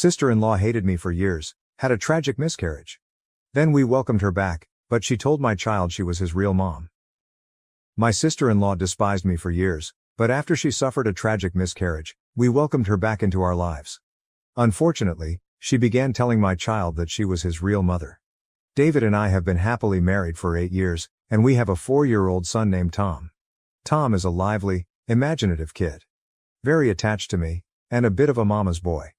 Sister-in-law hated me for years, had a tragic miscarriage. Then we welcomed her back, but she told my child she was his real mom. My sister-in-law despised me for years, but after she suffered a tragic miscarriage, we welcomed her back into our lives. Unfortunately, she began telling my child that she was his real mother. David and I have been happily married for 8 years, and we have a 4-year-old son named Tom. Tom is a lively, imaginative kid. Very attached to me, and a bit of a mama's boy.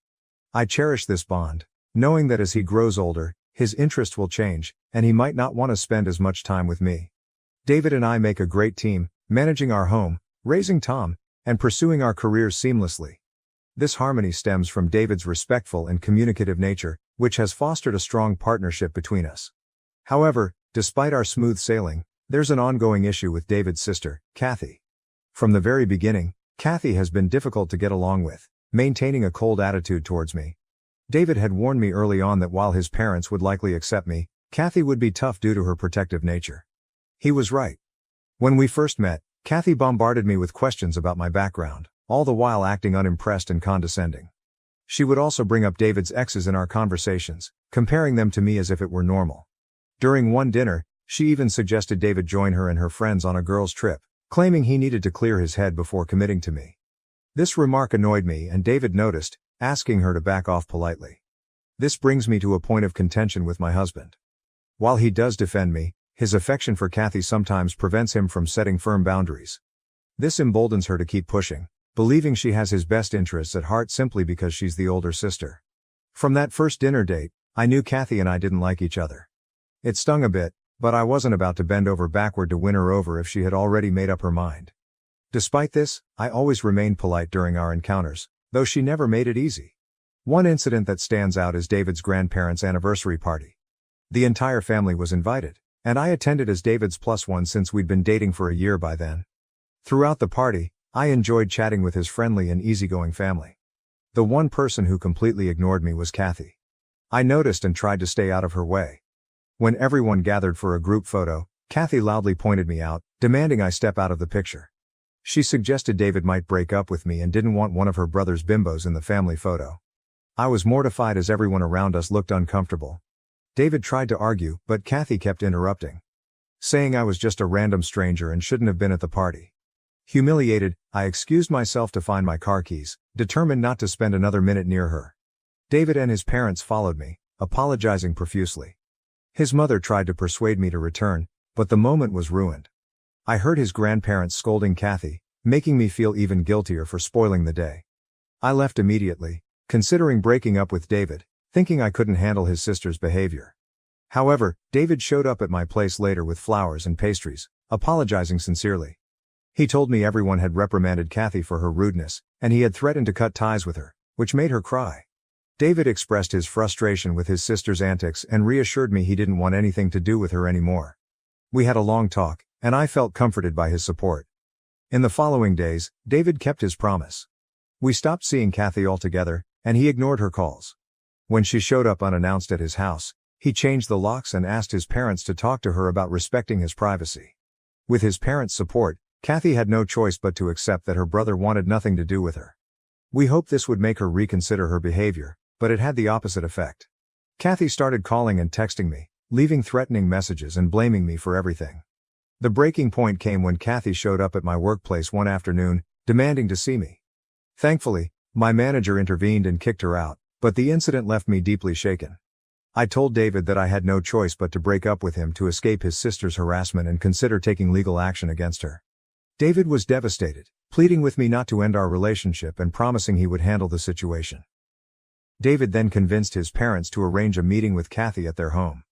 I cherish this bond, knowing that as he grows older, his interests will change, and he might not want to spend as much time with me. David and I make a great team, managing our home, raising Tom, and pursuing our careers seamlessly. This harmony stems from David's respectful and communicative nature, which has fostered a strong partnership between us. However, despite our smooth sailing, there's an ongoing issue with David's sister, Kathy. From the very beginning, Kathy has been difficult to get along with, maintaining a cold attitude towards me. David had warned me early on that while his parents would likely accept me, Kathy would be tough due to her protective nature. He was right. When we first met, Kathy bombarded me with questions about my background, all the while acting unimpressed and condescending. She would also bring up David's exes in our conversations, comparing them to me as if it were normal. During one dinner, she even suggested David join her and her friends on a girls' trip, claiming he needed to clear his head before committing to me. This remark annoyed me and David noticed, asking her to back off politely. This brings me to a point of contention with my husband. While he does defend me, his affection for Kathy sometimes prevents him from setting firm boundaries. This emboldens her to keep pushing, believing she has his best interests at heart simply because she's the older sister. From that first dinner date, I knew Kathy and I didn't like each other. It stung a bit, but I wasn't about to bend over backward to win her over if she had already made up her mind. Despite this, I always remained polite during our encounters, though she never made it easy. One incident that stands out is David's grandparents' anniversary party. The entire family was invited, and I attended as David's plus one since we'd been dating for a year by then. Throughout the party, I enjoyed chatting with his friendly and easygoing family. The one person who completely ignored me was Kathy. I noticed and tried to stay out of her way. When everyone gathered for a group photo, Kathy loudly pointed me out, demanding I step out of the picture. She suggested David might break up with me and didn't want one of her brother's bimbos in the family photo. I was mortified as everyone around us looked uncomfortable. David tried to argue, but Kathy kept interrupting, saying I was just a random stranger and shouldn't have been at the party. Humiliated, I excused myself to find my car keys, determined not to spend another minute near her. David and his parents followed me, apologizing profusely. His mother tried to persuade me to return, but the moment was ruined. I heard his grandparents scolding Kathy, making me feel even guiltier for spoiling the day. I left immediately, considering breaking up with David, thinking I couldn't handle his sister's behavior. However, David showed up at my place later with flowers and pastries, apologizing sincerely. He told me everyone had reprimanded Kathy for her rudeness, and he had threatened to cut ties with her, which made her cry. David expressed his frustration with his sister's antics and reassured me he didn't want anything to do with her anymore. We had a long talk, and I felt comforted by his support. In the following days, David kept his promise. We stopped seeing Kathy altogether, and he ignored her calls. When she showed up unannounced at his house, he changed the locks and asked his parents to talk to her about respecting his privacy. With his parents' support, Kathy had no choice but to accept that her brother wanted nothing to do with her. We hoped this would make her reconsider her behavior, but it had the opposite effect. Kathy started calling and texting me, leaving threatening messages and blaming me for everything. The breaking point came when Kathy showed up at my workplace one afternoon, demanding to see me. Thankfully, my manager intervened and kicked her out, but the incident left me deeply shaken. I told David that I had no choice but to break up with him to escape his sister's harassment and consider taking legal action against her. David was devastated, pleading with me not to end our relationship and promising he would handle the situation. David then convinced his parents to arrange a meeting with Kathy at their home.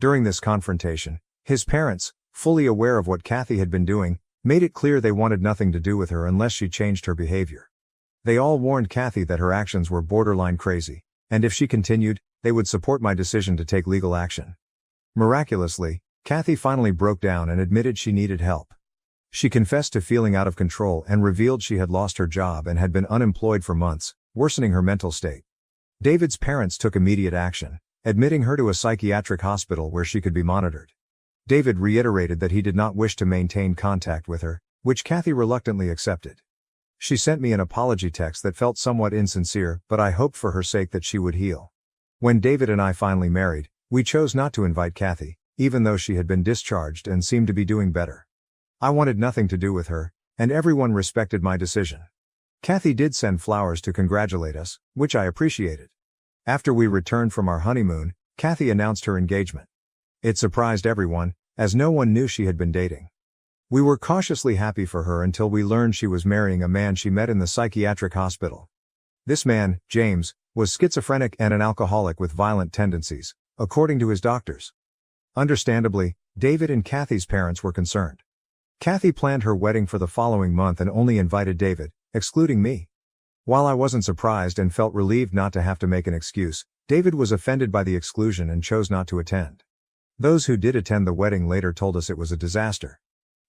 During this confrontation, his parents, fully aware of what Kathy had been doing, made it clear they wanted nothing to do with her unless she changed her behavior. They all warned Kathy that her actions were borderline crazy, and if she continued, they would support my decision to take legal action. Miraculously, Kathy finally broke down and admitted she needed help. She confessed to feeling out of control and revealed she had lost her job and had been unemployed for months, worsening her mental state. David's parents took immediate action, admitting her to a psychiatric hospital where she could be monitored. David reiterated that he did not wish to maintain contact with her, which Kathy reluctantly accepted. She sent me an apology text that felt somewhat insincere, but I hoped for her sake that she would heal. When David and I finally married, we chose not to invite Kathy, even though she had been discharged and seemed to be doing better. I wanted nothing to do with her, and everyone respected my decision. Kathy did send flowers to congratulate us, which I appreciated. After we returned from our honeymoon, Kathy announced her engagement. It surprised everyone, as no one knew she had been dating. We were cautiously happy for her until we learned she was marrying a man she met in the psychiatric hospital. This man, James, was schizophrenic and an alcoholic with violent tendencies, according to his doctors. Understandably, David and Kathy's parents were concerned. Kathy planned her wedding for the following month and only invited David, excluding me. While I wasn't surprised and felt relieved not to have to make an excuse, David was offended by the exclusion and chose not to attend. Those who did attend the wedding later told us it was a disaster.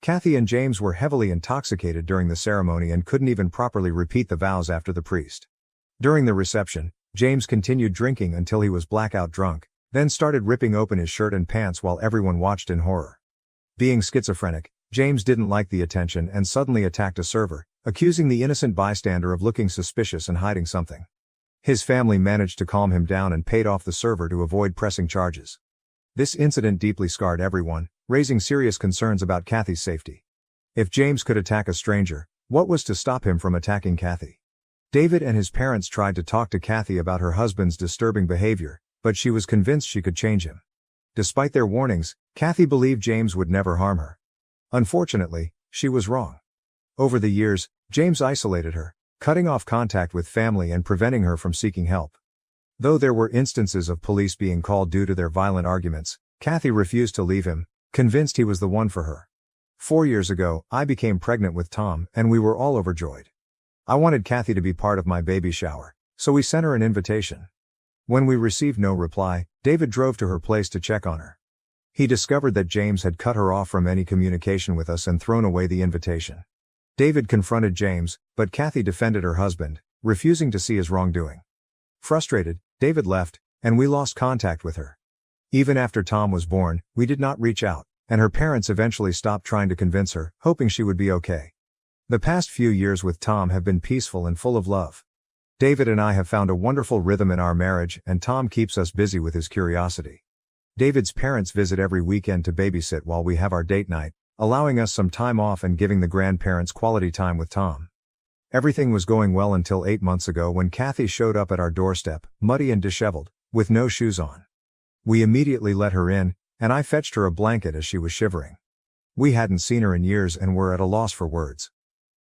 Kathy and James were heavily intoxicated during the ceremony and couldn't even properly repeat the vows after the priest. During the reception, James continued drinking until he was blackout drunk, then started ripping open his shirt and pants while everyone watched in horror. Being schizophrenic, James didn't like the attention and suddenly attacked a server, accusing the innocent bystander of looking suspicious and hiding something. His family managed to calm him down and paid off the server to avoid pressing charges. This incident deeply scarred everyone, raising serious concerns about Kathy's safety. If James could attack a stranger, what was to stop him from attacking Kathy? David and his parents tried to talk to Kathy about her husband's disturbing behavior, but she was convinced she could change him. Despite their warnings, Kathy believed James would never harm her. Unfortunately, she was wrong. Over the years, James isolated her, cutting off contact with family and preventing her from seeking help. Though there were instances of police being called due to their violent arguments, Kathy refused to leave him, convinced he was the one for her. 4 years ago, I became pregnant with Tom, and we were all overjoyed. I wanted Kathy to be part of my baby shower, so we sent her an invitation. When we received no reply, David drove to her place to check on her. He discovered that James had cut her off from any communication with us and thrown away the invitation. David confronted James, but Kathy defended her husband, refusing to see his wrongdoing. Frustrated, David left, and we lost contact with her. Even after Tom was born, we did not reach out, and her parents eventually stopped trying to convince her, hoping she would be okay. The past few years with Tom have been peaceful and full of love. David and I have found a wonderful rhythm in our marriage, and Tom keeps us busy with his curiosity. David's parents visit every weekend to babysit while we have our date night, allowing us some time off and giving the grandparents quality time with Tom. Everything was going well until 8 months ago when Kathy showed up at our doorstep, muddy and disheveled, with no shoes on. We immediately let her in, and I fetched her a blanket as she was shivering. We hadn't seen her in years and were at a loss for words.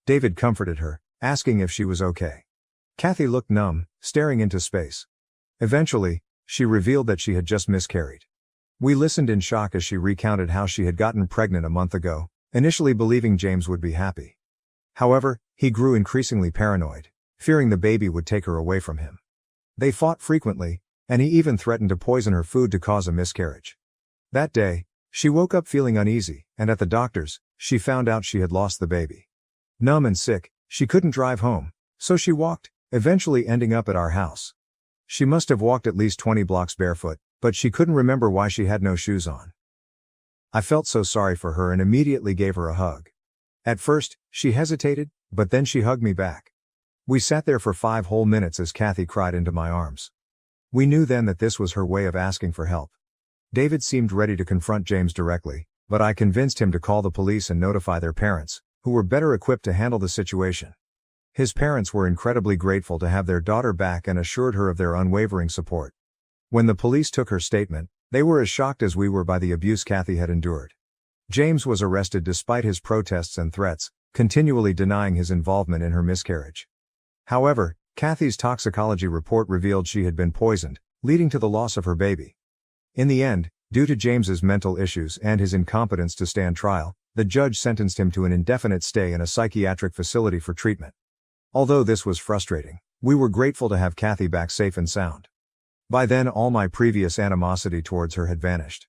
David comforted her, asking if she was okay. Kathy looked numb, staring into space. Eventually, she revealed that she had just miscarried. We listened in shock as she recounted how she had gotten pregnant a month ago, initially believing James would be happy. However, he grew increasingly paranoid, fearing the baby would take her away from him. They fought frequently, and he even threatened to poison her food to cause a miscarriage. That day, she woke up feeling uneasy, and at the doctor's, she found out she had lost the baby. Numb and sick, she couldn't drive home, so she walked, eventually ending up at our house. She must have walked at least 20 blocks barefoot, but she couldn't remember why she had no shoes on. I felt so sorry for her and immediately gave her a hug. At first, she hesitated, but then she hugged me back. We sat there for 5 whole minutes as Kathy cried into my arms. We knew then that this was her way of asking for help. David seemed ready to confront James directly, but I convinced him to call the police and notify their parents, who were better equipped to handle the situation. His parents were incredibly grateful to have their daughter back and assured her of their unwavering support. When the police took her statement, they were as shocked as we were by the abuse Kathy had endured. James was arrested despite his protests and threats, continually denying his involvement in her miscarriage. However, Kathy's toxicology report revealed she had been poisoned, leading to the loss of her baby. In the end, due to James's mental issues and his incompetence to stand trial, the judge sentenced him to an indefinite stay in a psychiatric facility for treatment. Although this was frustrating, we were grateful to have Kathy back safe and sound. By then all my previous animosity towards her had vanished.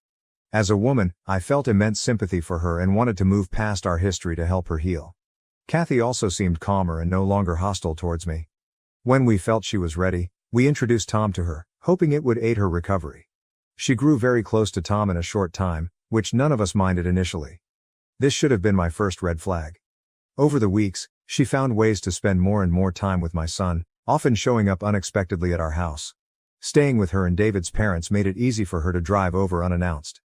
As a woman, I felt immense sympathy for her and wanted to move past our history to help her heal. Kathy also seemed calmer and no longer hostile towards me. When we felt she was ready, we introduced Tom to her, hoping it would aid her recovery. She grew very close to Tom in a short time, which none of us minded initially. This should have been my first red flag. Over the weeks, She found ways to spend more and more time with my son, often showing up unexpectedly at our house. Staying with her and David's parents made it easy for her to drive over unannounced.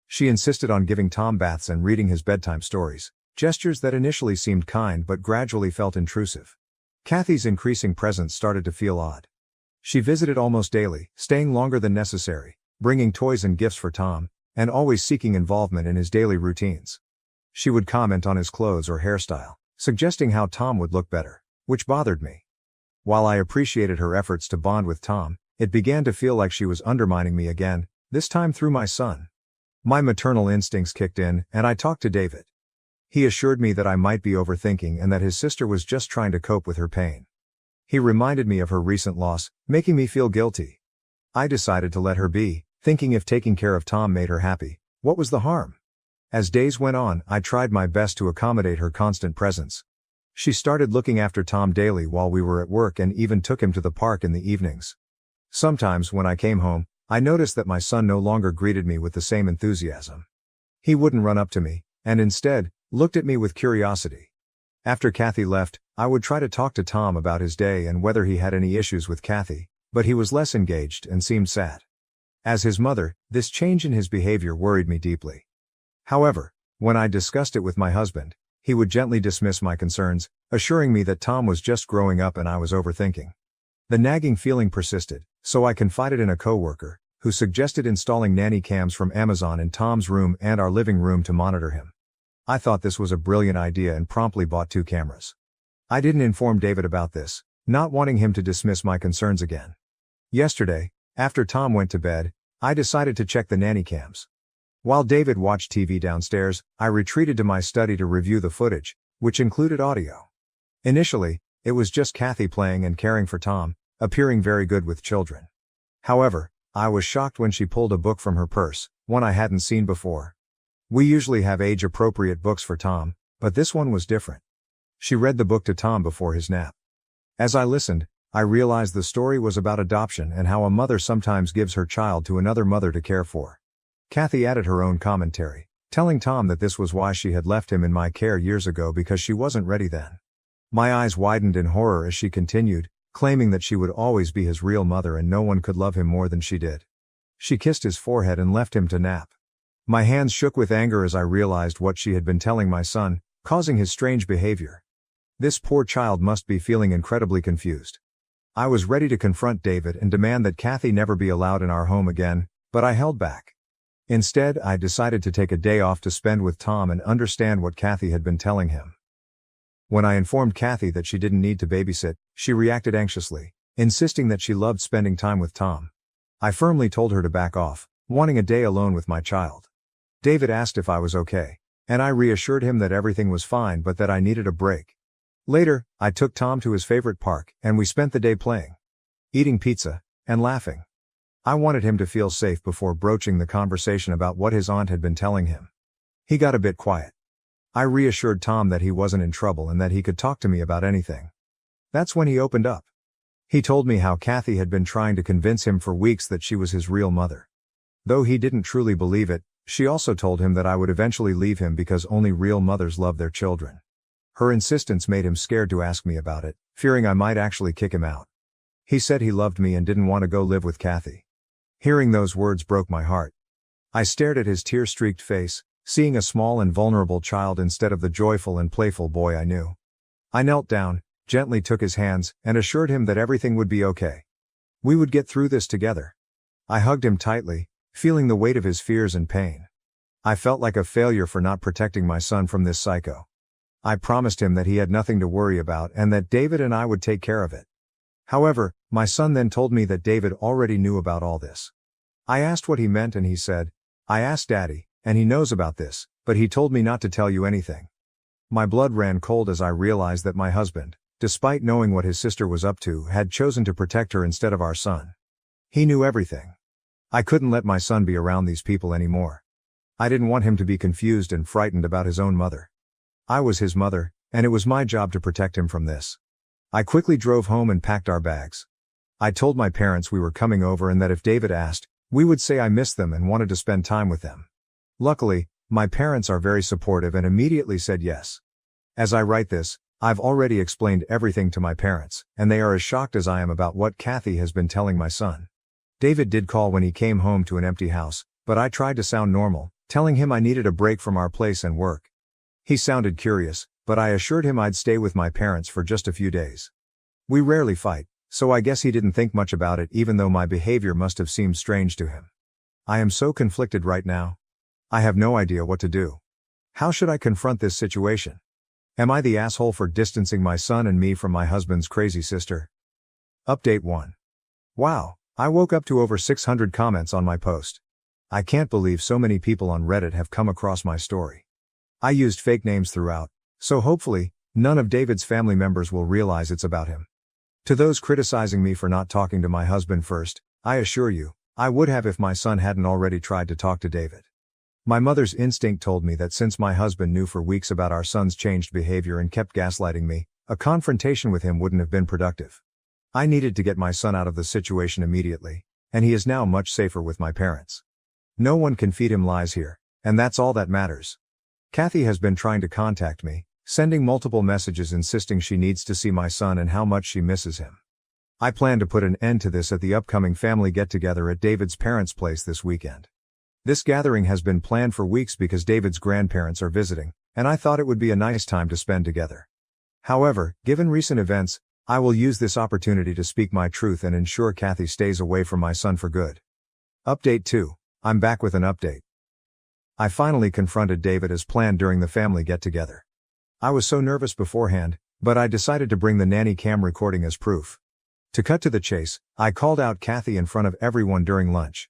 She insisted on giving Tom baths and reading his bedtime stories, gestures that initially seemed kind but gradually felt intrusive. Kathy's increasing presence started to feel odd. She visited almost daily, staying longer than necessary, bringing toys and gifts for Tom, and always seeking involvement in his daily routines. She would comment on his clothes or hairstyle, suggesting how Tom would look better, which bothered me. While I appreciated her efforts to bond with Tom, it began to feel like she was undermining me again, this time through my son. My maternal instincts kicked in, and I talked to David. He assured me that I might be overthinking and that his sister was just trying to cope with her pain. He reminded me of her recent loss, making me feel guilty. I decided to let her be, thinking if taking care of Tom made her happy, what was the harm? As days went on, I tried my best to accommodate her constant presence. She started looking after Tom daily while we were at work and even took him to the park in the evenings. Sometimes when I came home, I noticed that my son no longer greeted me with the same enthusiasm. He wouldn't run up to me, and instead, looked at me with curiosity. After Kathy left, I would try to talk to Tom about his day and whether he had any issues with Kathy, but he was less engaged and seemed sad. As his mother, this change in his behavior worried me deeply. However, when I discussed it with my husband, he would gently dismiss my concerns, assuring me that Tom was just growing up and I was overthinking. The nagging feeling persisted, so I confided in a coworker, who suggested installing nanny cams from Amazon in Tom's room and our living room to monitor him. I thought this was a brilliant idea and promptly bought 2 cameras. I didn't inform David about this, not wanting him to dismiss my concerns again. Yesterday, after Tom went to bed, I decided to check the nanny cams. While David watched TV downstairs, I retreated to my study to review the footage, which included audio. Initially, it was just Kathy playing and caring for Tom, appearing very good with children. However, I was shocked when she pulled a book from her purse, one I hadn't seen before. We usually have age-appropriate books for Tom, but this one was different. She read the book to Tom before his nap. As I listened, I realized the story was about adoption and how a mother sometimes gives her child to another mother to care for. Kathy added her own commentary, telling Tom that this was why she had left him in my care years ago because she wasn't ready then. My eyes widened in horror as she continued, claiming that she would always be his real mother and no one could love him more than she did. She kissed his forehead and left him to nap. My hands shook with anger as I realized what she had been telling my son, causing his strange behavior. This poor child must be feeling incredibly confused. I was ready to confront David and demand that Kathy never be allowed in our home again, but I held back. Instead, I decided to take a day off to spend with Tom and understand what Kathy had been telling him. When I informed Kathy that she didn't need to babysit, she reacted anxiously, insisting that she loved spending time with Tom. I firmly told her to back off, wanting a day alone with my child. David asked if I was okay, and I reassured him that everything was fine but that I needed a break. Later, I took Tom to his favorite park, and we spent the day playing, eating pizza, and laughing. I wanted him to feel safe before broaching the conversation about what his aunt had been telling him. He got a bit quiet. I reassured Tom that he wasn't in trouble and that he could talk to me about anything. That's when he opened up. He told me how Kathy had been trying to convince him for weeks that she was his real mother. Though he didn't truly believe it, she also told him that I would eventually leave him because only real mothers love their children. Her insistence made him scared to ask me about it, fearing I might actually kick him out. He said he loved me and didn't want to go live with Kathy. Hearing those words broke my heart. I stared at his tear-streaked face, seeing a small and vulnerable child instead of the joyful and playful boy I knew. I knelt down, gently took his hands, and assured him that everything would be okay. We would get through this together. I hugged him tightly, feeling the weight of his fears and pain. I felt like a failure for not protecting my son from this psycho. I promised him that he had nothing to worry about and that David and I would take care of it. However, my son then told me that David already knew about all this. I asked what he meant and he said, "I asked Daddy, and he knows about this, but he told me not to tell you anything." My blood ran cold as I realized that my husband, despite knowing what his sister was up to, had chosen to protect her instead of our son. He knew everything. I couldn't let my son be around these people anymore. I didn't want him to be confused and frightened about his own mother. I was his mother, and it was my job to protect him from this. I quickly drove home and packed our bags. I told my parents we were coming over and that if David asked, we would say I missed them and wanted to spend time with them. Luckily, my parents are very supportive and immediately said yes. As I write this, I've already explained everything to my parents, and they are as shocked as I am about what Kathy has been telling my son. David did call when he came home to an empty house, but I tried to sound normal, telling him I needed a break from our place and work. He sounded curious, but I assured him I'd stay with my parents for just a few days. We rarely fight, so I guess he didn't think much about it, even though my behavior must have seemed strange to him. I am so conflicted right now. I have no idea what to do. How should I confront this situation? Am I the asshole for distancing my son and me from my husband's crazy sister? Update 1. Wow, I woke up to over 600 comments on my post. I can't believe so many people on Reddit have come across my story. I used fake names throughout, so hopefully, none of David's family members will realize it's about him. To those criticizing me for not talking to my husband first, I assure you, I would have if my son hadn't already tried to talk to David. My mother's instinct told me that since my husband knew for weeks about our son's changed behavior and kept gaslighting me, a confrontation with him wouldn't have been productive. I needed to get my son out of the situation immediately, and he is now much safer with my parents. No one can feed him lies here, and that's all that matters. Kathy has been trying to contact me, sending multiple messages insisting she needs to see my son and how much she misses him. I plan to put an end to this at the upcoming family get-together at David's parents' place this weekend. This gathering has been planned for weeks because David's grandparents are visiting, and I thought it would be a nice time to spend together. However, given recent events, I will use this opportunity to speak my truth and ensure Kathy stays away from my son for good. Update 2. I'm back with an update. I finally confronted David as planned during the family get-together. I was so nervous beforehand, but I decided to bring the nanny cam recording as proof. To cut to the chase, I called out Kathy in front of everyone during lunch.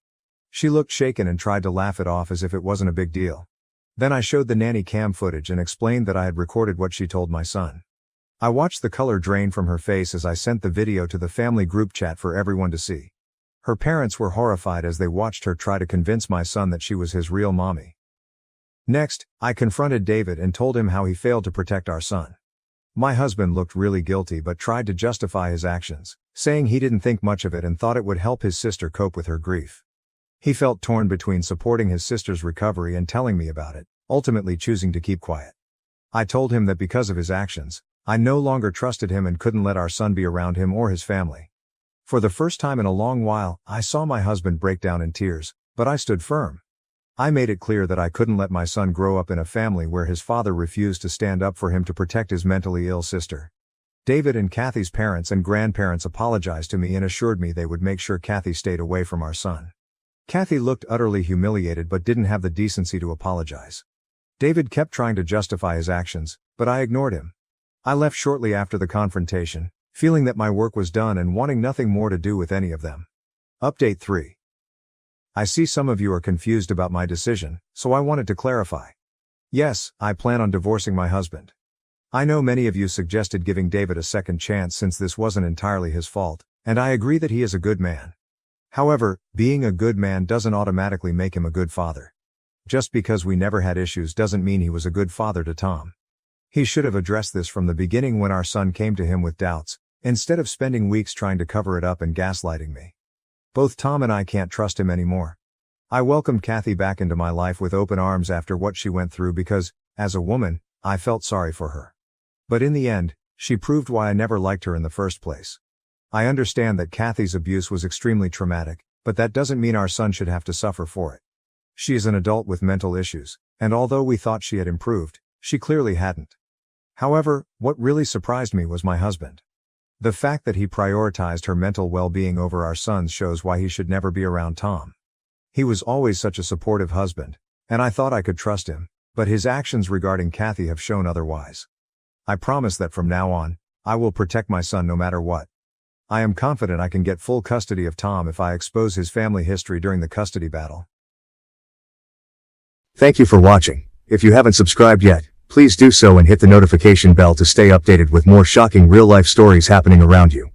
She looked shaken and tried to laugh it off as if it wasn't a big deal. Then I showed the nanny cam footage and explained that I had recorded what she told my son. I watched the color drain from her face as I sent the video to the family group chat for everyone to see. Her parents were horrified as they watched her try to convince my son that she was his real mommy. Next, I confronted David and told him how he failed to protect our son. My husband looked really guilty but tried to justify his actions, saying he didn't think much of it and thought it would help his sister cope with her grief. He felt torn between supporting his sister's recovery and telling me about it, ultimately choosing to keep quiet. I told him that because of his actions, I no longer trusted him and couldn't let our son be around him or his family. For the first time in a long while, I saw my husband break down in tears, but I stood firm. I made it clear that I couldn't let my son grow up in a family where his father refused to stand up for him to protect his mentally ill sister. David and Kathy's parents and grandparents apologized to me and assured me they would make sure Kathy stayed away from our son. Kathy looked utterly humiliated but didn't have the decency to apologize. David kept trying to justify his actions, but I ignored him. I left shortly after the confrontation, feeling that my work was done and wanting nothing more to do with any of them. Update 3. I see some of you are confused about my decision, so I wanted to clarify. Yes, I plan on divorcing my husband. I know many of you suggested giving David a second chance since this wasn't entirely his fault, and I agree that he is a good man. However, being a good man doesn't automatically make him a good father. Just because we never had issues doesn't mean he was a good father to Tom. He should have addressed this from the beginning when our son came to him with doubts, instead of spending weeks trying to cover it up and gaslighting me. Both Tom and I can't trust him anymore. I welcomed Kathy back into my life with open arms after what she went through because, as a woman, I felt sorry for her. But in the end, she proved why I never liked her in the first place. I understand that Kathy's abuse was extremely traumatic, but that doesn't mean our son should have to suffer for it. She is an adult with mental issues, and although we thought she had improved, she clearly hadn't. However, what really surprised me was my husband. The fact that he prioritized her mental well-being over our son's shows why he should never be around Tom. He was always such a supportive husband, and I thought I could trust him, but his actions regarding Kathy have shown otherwise. I promise that from now on, I will protect my son no matter what. I am confident I can get full custody of Tom if I expose his family history during the custody battle. Thank you for watching. If you haven't subscribed yet, please do so and hit the notification bell to stay updated with more shocking real-life stories happening around you.